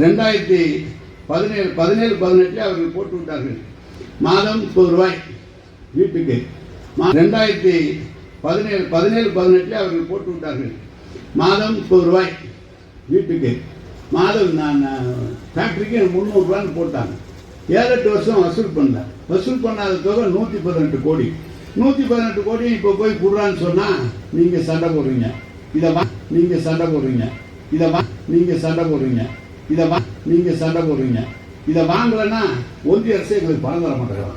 2017-18 அவர்கள் போட்டு விட்டார்கள். மாதம் 30 ரூபாய் வீட்டுக்கு. 2017-18 அவர்கள் போட்டு விட்டார்கள். மாதம் 30 ரூபாய் வீட்டுக்கு. மாதம் நான் ஃபேக்டரிக்கு 300 ரூபான்னு போட்டாங்க. 7-8 வருஷம் வசூல் பண்ணேன். வசூல் பண்ணாத தொகை 118 கோடி. 118 கோடி இப்போ போய் கொடுறான்னு சொன்னால் நீங்கள் சண்டை போடுறீங்க. நீங்கள் சண்டை போடுறீங்க. நீங்கள் சண்டை போடுறீங்க. நீங்கள் சண்டை போடுறீங்க. இதை வாங்கலைன்னா ஒன்றிய அரசு எங்களுக்கு பணம் தர மாட்டேங்கிறோம்.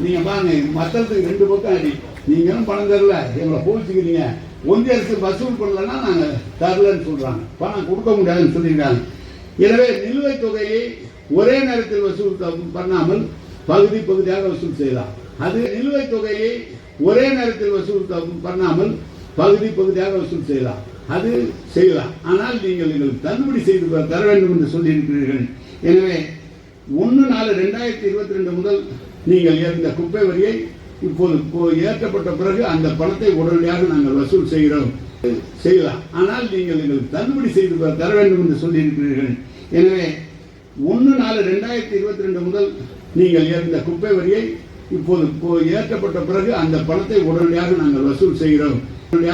நீங்கள் பாருங்க, மற்றத்துக்கு 2 பக்கம் அடி. நீங்களும் பணம் தரல, எங்களை போச்சுக்கிறீங்க. ஒன்றிய அரசு வசூல் பண்ணலன்னா நாங்கள் தரலன்னு சொல்கிறாங்க. பணம் கொடுக்க முடியாதுன்னு சொல்லியிருக்காங்க. எனவே நிலுவைத் தொகையை ஒரே நேரத்தில் வசூல் பண்ணாமல் பகுதியாக வசூல் செய்யலாம். அது நிலுவைத் தொகையை ஒரே நேரத்தில் வசூல் பண்ணாமல் பகுதியாக வசூல் செய்யலாம். அது செய்யலாம். ஆனால் நீங்கள் எங்களுக்கு தள்ளுபடி செய்து தர வேண்டும் என்று சொல்லியிருக்கிறீர்கள். எனவே 1/4/2022 முதல் நீங்கள் இந்த குப்பை வரியை இப்போது ஏற்றப்பட்ட பிறகு அந்த பணத்தை உடனடியாக நாங்கள் வசூல் செய்யலாம். ஆனால் நீங்கள் எங்களுக்கு தள்ளுபடி செய்து தர வேண்டும் என்று சொல்லியிருக்கிறீர்கள். எனவே 1/4/2022 முதல் நீங்கள் இந்த குப்பை வரியை இப்போது ஏற்றப்பட்ட பிறகு அந்த பணத்தை உடனடியாக நாங்கள் வசூல் செய்கிறோம். இந்த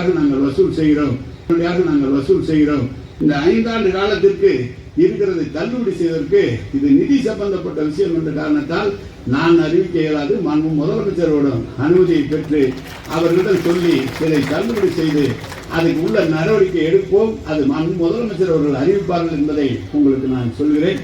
5 ஆண்டு காலத்திற்கு இருக்கிறதை தள்ளுபடி செய்வதற்கு இது நிதி சம்பந்தப்பட்ட விஷயம் என்ற காரணத்தால் நான் அறிவிக்க இயலாது. மாண்பு முதலமைச்சரோட அனுமதியை பெற்று அவர்களிடம் சொல்லி இதை தள்ளுபடி செய்து அதுக்கு உள்ள நடவடிக்கை எடுப்போம். அது மாண்பு முதலமைச்சர் அவர்கள் அறிவிப்பார்கள் என்பதை உங்களுக்கு நான் சொல்கிறேன்.